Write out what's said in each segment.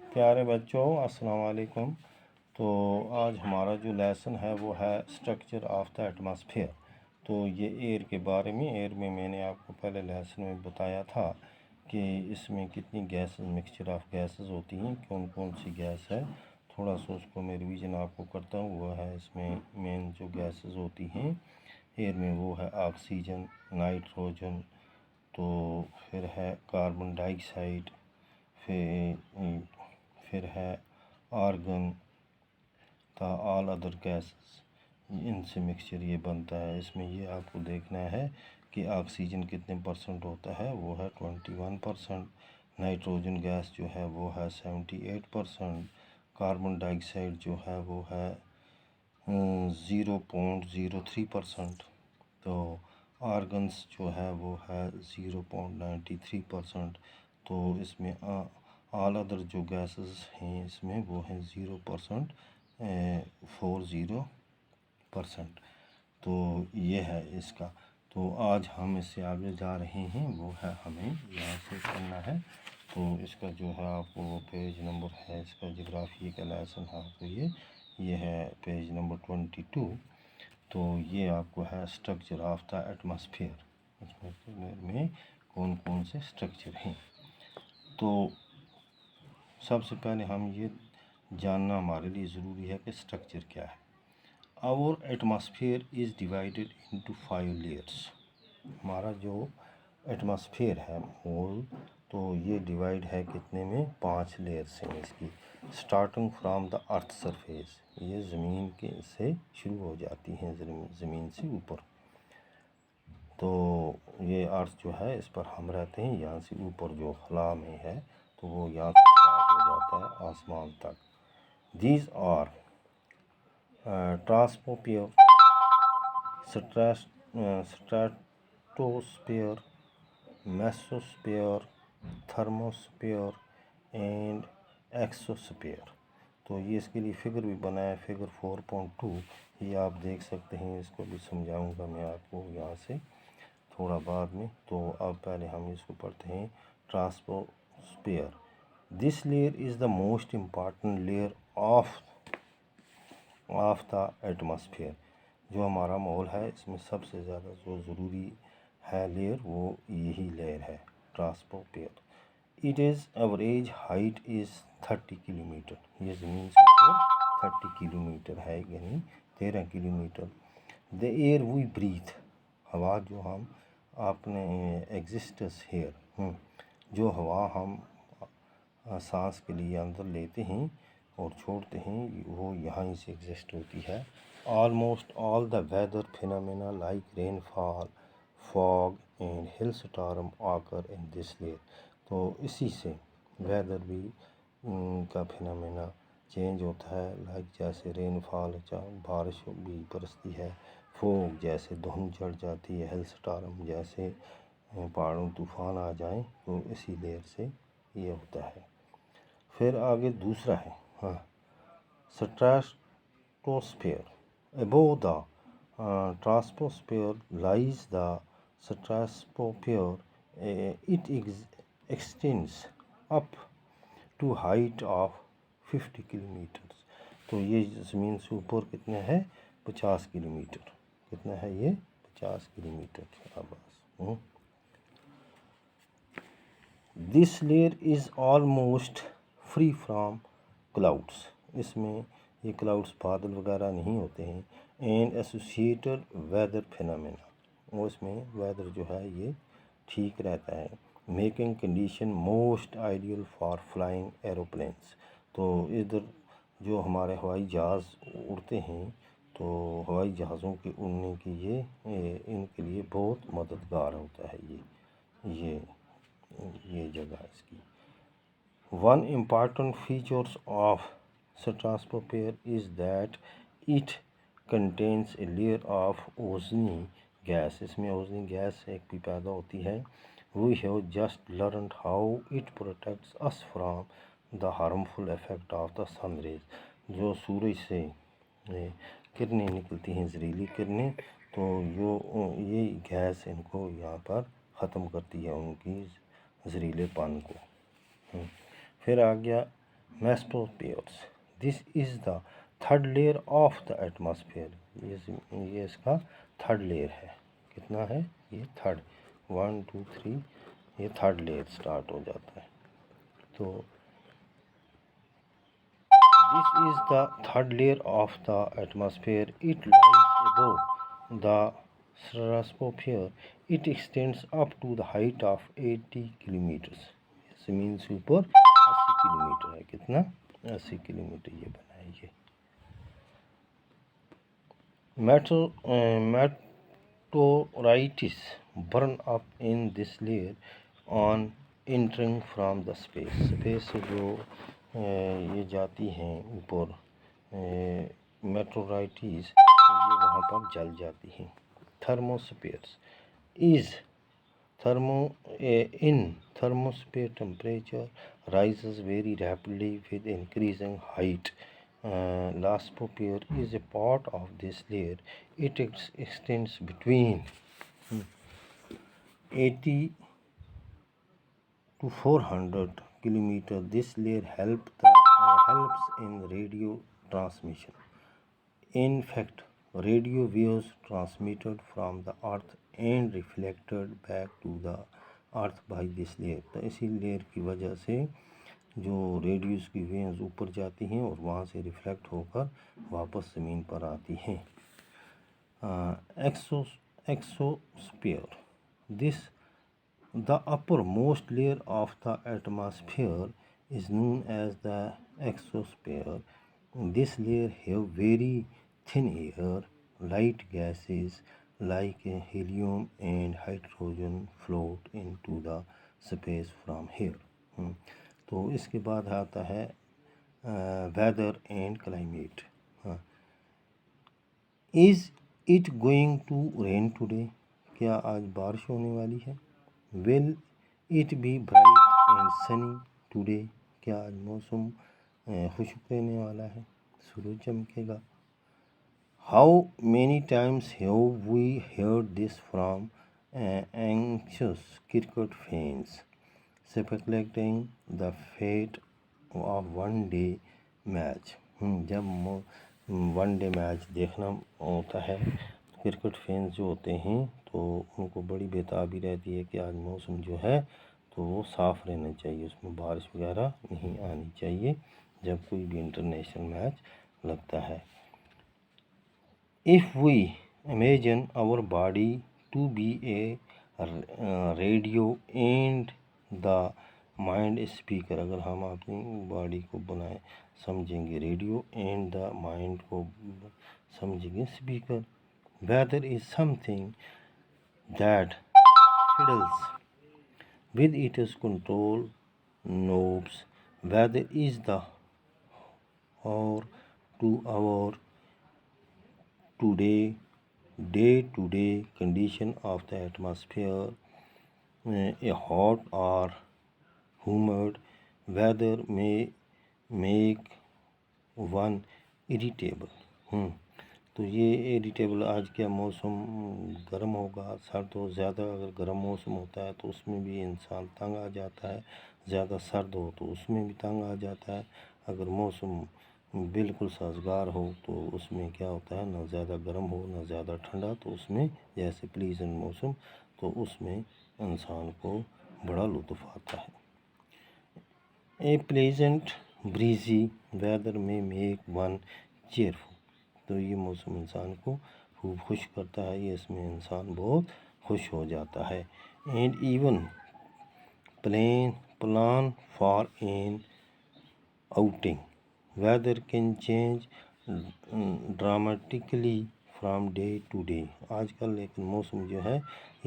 प्यारे बच्चों, अस्सलाम वालेकुम। तो आज हमारा जो लेसन है वो है स्ट्रक्चर ऑफ द एटमॉस्फेयर। तो ये एयर के बारे में, एयर में मैंने आपको पहले लेसन में बताया था कि इसमें कितनी गैसेस, मिक्सचर ऑफ गैसेस होती हैं, कौन कौन सी गैस है। थोड़ा सा उसको मैं रिवीजन आपको करता हूँ। वो है इसमें मेन जो गैसेस होती हैं एयर में, वो है ऑक्सीजन, नाइट्रोजन, तो फिर है कार्बन डाइऑक्साइड, फिर है आर्गन का ऑल अदर गैसेस। इनसे मिक्सचर ये बनता है। इसमें ये आपको देखना है कि ऑक्सीजन कितने परसेंट होता है, वो है 21%। नाइट्रोजन गैस जो है वो है 78%। कार्बन डाइऑक्साइड जो है वो है 0.03%। तो आर्गन्स जो है वो है 0.93%। तो इसमें ऑल अदर जो गैसेस हैं इसमें वो हैं 0.40%। तो ये है इसका। तो आज हम इससे आगे जा रहे हैं, वो है हमें यहाँ से करना है। तो इसका जो है आपको वो पेज नंबर है, इसका जोग्राफी का लेसन है आपको ये है पेज नंबर 22। तो ये आपको है structure of the atmosphere. Atmosphere में कौन कौन से स्ट्रक्चर हैं। तो सबसे पहले हम ये जानना हमारे लिए ज़रूरी है कि स्ट्रक्चर क्या है। Our atmosphere is divided into 5 layers. हमारा जो एटमॉस्फेयर है होल, तो ये डिवाइड है कितने में, 5 लेयर्स हैं इसकी। Starting from the earth surface, ये ज़मीन के से शुरू हो जाती हैं, ज़मीन से ऊपर। तो ये अर्थ जो है, इस पर हम रहते हैं। यहाँ से ऊपर जो खला में है, तो वो यहाँ से स्टार्ट हो जाता है आसमान तक। These are troposphere, stratosphere, mesosphere, thermosphere and exosphere. तो ये इसके लिए फिगर भी बना है, फिगर 4.2। ये आप देख सकते हैं। इसको भी समझाऊंगा मैं आपको यहाँ से थोड़ा बाद में। तो अब पहले हम इसको पढ़ते हैं। Troposphere, this layer is the most important layer of the atmosphere. जो हमारा माहौल है, इसमें सबसे ज़्यादा जो ज़रूरी है लेयर, वो यही लेयर है, troposphere. It is average height is 30 kilometre. ये ज़मीन से ऊपर 30 किलोमीटर है, यानी 13 kilometre. The air we breathe, हवा जो हम अपने एग्जिस्टेंस हेयर, जो हवा हम सांस के लिए अंदर लेते हैं और छोड़ते हैं, वो यहाँ से एग्जिस्ट होती है। Almost all the weather phenomena like rainfall, fog and hail storm occur in this layer. तो इसी से वेदर भी का फिनोमेना चेंज होता है। लाइक जैसे रेनफॉल, बारिश भी बरसती है, फॉग जैसे धुंध चढ़ जाती है, हिल स्टॉर्म जैसे पहाड़ों तूफान आ जाएं, तो इसी लेयर से ये होता है। फिर आगे दूसरा है, हाँ, stratosphere. Above the troposphere lies the stratosphere. It extends up to height of 50 kilometre. तो ये ज़मीन से ऊपर कितना है, 50 किलोमीटर। कितना है ये, 50 किलोमीटर आवाज़। This layer is almost free from clouds. इसमें ये क्लाउड्स, बादल वगैरह नहीं होते हैं। एंड एसोसिएटेड वेदर फिनोमेना, और इसमें वेदर जो है ये ठीक रहता है। Making condition most ideal for flying aeroplanes. तो इधर जो हमारे हवाई जहाज़ उड़ते हैं, तो हवाई जहाज़ों के उड़ने की ये इनके लिए बहुत मददगार होता है ये जगह इसकी। One important features of stratosphere is that it contains a layer of ozone gas. इसमें ओजनी गैस एक भी पैदा होती है। We have just learned how it protects us from the harmful effect of the sun rays. जो सूरज से किरणें निकलती हैं, जहरीली किरणें, तो ये गैस इनको यहाँ पर ख़त्म करती है, उनकी जहरीलेपन को। फिर आ गया mesospheres. This is the third layer of the atmosphere. ये इसका थर्ड लेयर है। कितना है ये? थर्ड। 1 2 3, ये थर्ड लेयर स्टार्ट हो जाता है। तो this is the third layer of the atmosphere. It lies above the stratosphere. It extends up to the height of 80 kilometres. ज़मीन से ऊपर 80 किलोमीटर है। कितना? 80 किलोमीटर ये बनाएंगे। मेटेओराइट्स burn up in this layer on entering from the space। Space से जो ये जाती हैं ऊपर मेटेओराइट्स, ये वहाँ पर जल जाती हैं। थर्मोस्फीयर्स is in thermosphere temperature rises very rapidly with increasing height. Lithosphere is a part of this layer. It extends between 80 to 400 kilometers. This layer helps in radio transmission. In fact, radio waves transmitted from the earth and reflected back to the earth by this layer। तो इसी layer की वजह से जो radios की waves ऊपर जाती हैं और वहाँ से रिफ्लेक्ट होकर वापस ज़मीन पर आती हैं। Exosphere this the upper most layer of the atmosphere is known as the exosphere. This layer have very thin air. Light gases like helium and hydrogen float into the space from here. तो इसके बाद आता है weather and climate. Is it going to rain today? क्या आज बारिश होने वाली है? Will it be bright and sunny today? क्या आज मौसम खुशक रहने वाला है? सूरज चमकेगा। How many times have we heard this from anxious cricket fans speculating the fate of one day match. जब वन डे मैच देखना होता है क्रिकेट फैंस जो होते हैं तो उनको बड़ी बेताबी रहती है कि आज मौसम जो है तो वो साफ़ रहना चाहिए, उसमें बारिश वगैरह नहीं आनी चाहिए जब कोई भी इंटरनेशनल मैच लगता है। If we imagine our body to be a radio and the mind speaker, अगर हम अपनी बॉडी को बनाए समझेंगे रेडियो एंड द माइंड को समझेंगे speaker. Weather is something that fiddles with its control knobs. Weather is the hour to hour today day-to-day condition of the atmosphere. A hot or humid weather may make one irritable। तो ये irritable, आज क्या मौसम गर्म होगा, सर्द हो, ज़्यादा अगर गर्म मौसम होता है तो उसमें भी इंसान तंग आ जाता है, ज़्यादा सर्द हो तो उसमें भी तंग आ जाता है। अगर मौसम बिल्कुल साजगार हो तो उसमें क्या होता है, ना ज़्यादा गर्म हो ना ज़्यादा ठंडा, तो उसमें जैसे प्लीजेंट मौसम, तो उसमें इंसान को बड़ा लुत्फ़ आता है। ए प्लेजेंट ब्रीजी वेदर में मेक वन चेयरफुल। तो ये मौसम इंसान को खूब खुश करता है, ये इसमें इंसान बहुत खुश हो जाता है। And even plan for an outing. Weather can change dramatically from day to day. आजकल लेकिन मौसम जो है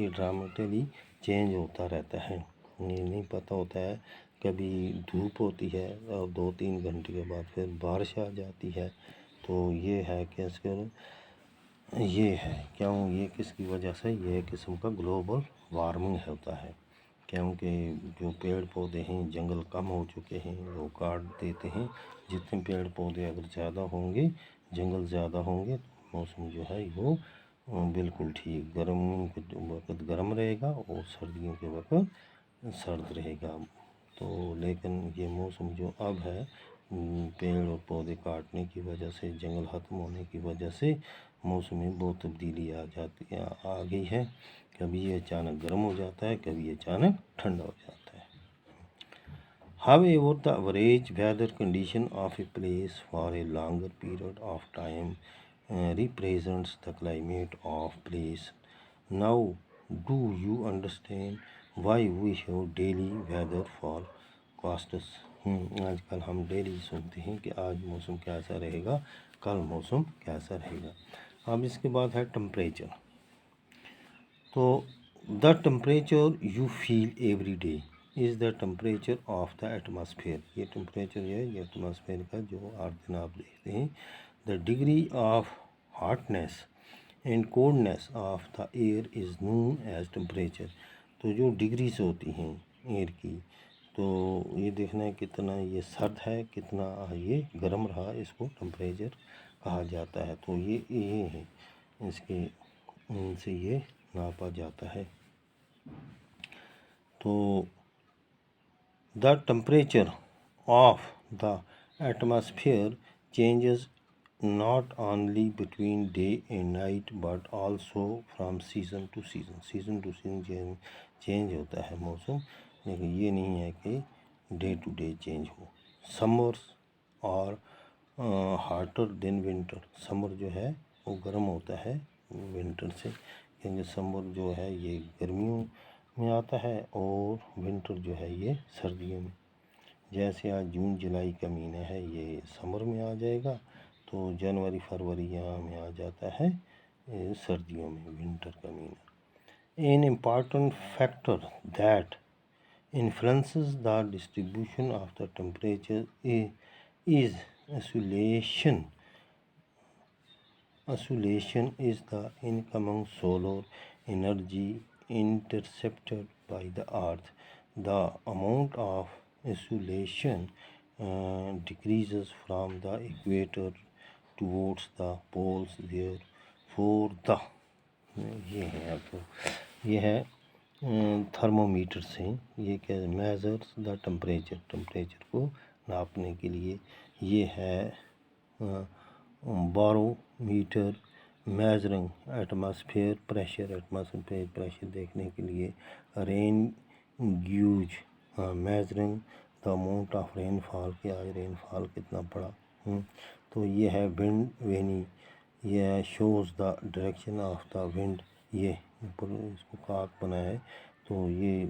ये ड्रामेटिकली चेंज होता रहता है, ये नहीं पता होता है, कभी धूप होती है और 2-3 घंटे के बाद फिर बारिश आ जाती है। तो ये है कि ये है क्यों, ये किसकी वजह से, ये किस्म का ग्लोबल वार्मिंग होता है, क्योंकि जो पेड़ पौधे हैं, जंगल कम हो चुके हैं, वो काट देते हैं। जितने पेड़ पौधे अगर ज़्यादा होंगे, जंगल ज़्यादा होंगे तो मौसम जो है वो बिल्कुल ठीक, गर्मियों के वक्त गर्म रहेगा और सर्दियों के वक्त सर्द रहेगा। तो लेकिन ये मौसम जो अब है पेड़ और पौधे काटने की वजह से, जंगल ख़त्म होने की वजह से मौसम में बहुत तब्दीली आ गई है। कभी ये अचानक गर्म हो जाता है, कभी अचानक ठंडा हो जाता है। However, the average weather condition of a place for a longer period of time represents the climate of place. Now, do you understand why we have daily weather forecasts? आजकल हम डेली सुनते हैं कि आज मौसम कैसा रहेगा, कल मौसम कैसा रहेगा। अब इसके बाद है टेम्परेचर। तो the temperature you feel every day is the temperature of the atmosphere. ये टेम्परेचर है, ये एटमॉस्फेयर का जो हर दिन आप देखते हैं। The degree of hotness and coldness of the air is known as temperature. तो जो डिग्रीज होती हैं एयर की, तो ये देखना है कितना ये सर्द है, कितना ये गर्म रहा, इसको टेम्परेचर कहा जाता है। तो ये है, इसके इनसे ये नापा जाता है। तो the temperature of the atmosphere changes not only between day and night but also from season to season। Season two season change होता है मौसम, लेकिन ये नहीं है कि डे टू डे चेंज हो। समर्स और हार्टर देन विंटर। समर जो है वो गर्म होता है विंटर से, क्योंकि समर जो है ये गर्मियों में आता है और विंटर जो है ये सर्दियों में। जैसे आज जून जुलाई का महीना है, ये समर में आ जाएगा, तो जनवरी फरवरी यहाँ में आ जाता है सर्दियों में, विंटर का महीना। An important factor that influences the distribution of the temperature is oscillation is the incoming solar energy intercepted by the earth. The amount of oscillation decreases from the equator towards the poles, therefore the ये है आपको, ये है thermometer से, ये क्या measures the temperature को नापने के लिए। ये है बारोमीटर मेजरिंग एटमॉस्फेयर प्रेशर देखने के लिए। Rain gives measuring the amount of rainfall, कि आज रेनफॉल कितना पड़ा। तो ये है विंड वेनी, ये shows the direction of the wind. ये ऊपर इसको काक बना है, तो ये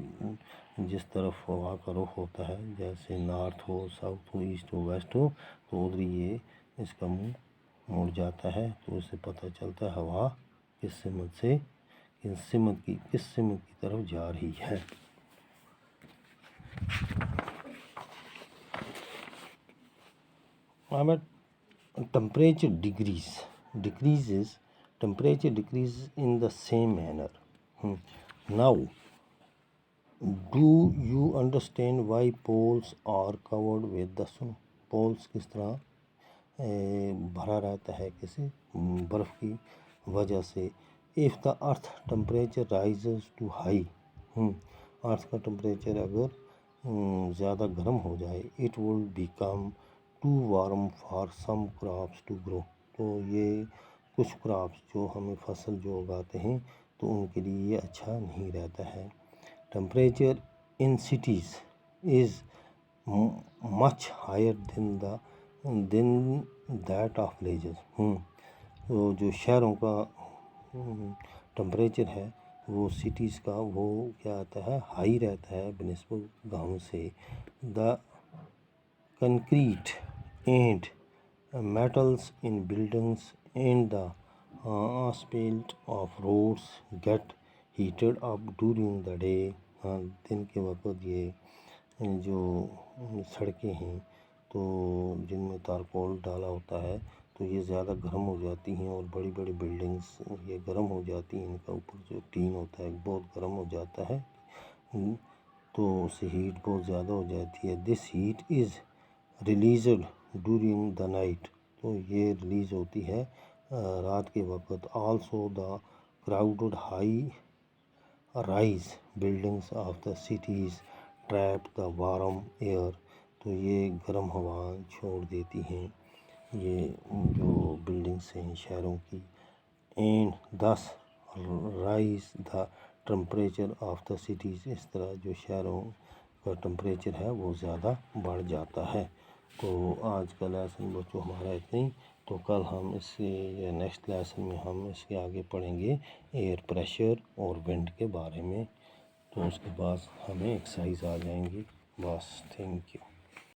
जिस तरफ हवा का रुख होता है, जैसे नॉर्थ हो, साउथ हो, ईस्ट हो, वेस्ट हो, तो उधर ये इसका मुंह मुड़ जाता है। तो उससे पता चलता है हवा किस सिमत की तरफ जा रही है। अब temperature decreases in the same manner. Now, do you understand why poles are covered with the snow? poles किस तरह भरा रहता है किसी बर्फ़ की वजह से। If the earth temperature rises too high, earth का टेम्परेचर अगर ज़्यादा गर्म हो जाए, it will become too warm for some crops to grow. तो ये कुछ क्रॉप्स जो हमें फसल जो उगाते हैं, तो उनके लिए ये अच्छा नहीं रहता है। Temperature in cities is much higher than that of villages. तो जो शहरों का टेम्परेचर है, वो सिटीज़ का वो क्या आता है, हाई रहता है बनिस्बत गाँव से। The concrete and metals in buildings and the asphalt of roads get heated up during the day। दिन के वक्त ये जो सड़कें हैं, तो जिनमें तारकोल डाला होता है, तो ये ज़्यादा गर्म हो जाती हैं, और बड़ी बड़ी बिल्डिंग्स ये गर्म हो जाती हैं। इनका ऊपर जो टीन होता है बहुत गर्म हो जाता है, तो उससे हीट बहुत ज़्यादा हो जाती है। This heat is released during the night, तो ये रिलीज़ होती है रात के वक्त। Also the crowded high rise buildings of the cities trap the warm air. तो ये गर्म हवा छोड़ देती हैं ये जो बिल्डिंग्स हैं शहरों की, एंड दस rise the temperature of the cities. इस तरह जो शहरों का टेम्परेचर है वो ज़्यादा बढ़ जाता है। तो आज का लेसन बच्चों हमारा इतना ही। तो कल हम इससे नेक्स्ट लेसन में हम इसके आगे पढ़ेंगे एयर प्रेशर और विंड के बारे में। तो उसके बाद हमें एक्सरसाइज आ जाएंगी। बस, थैंक यू।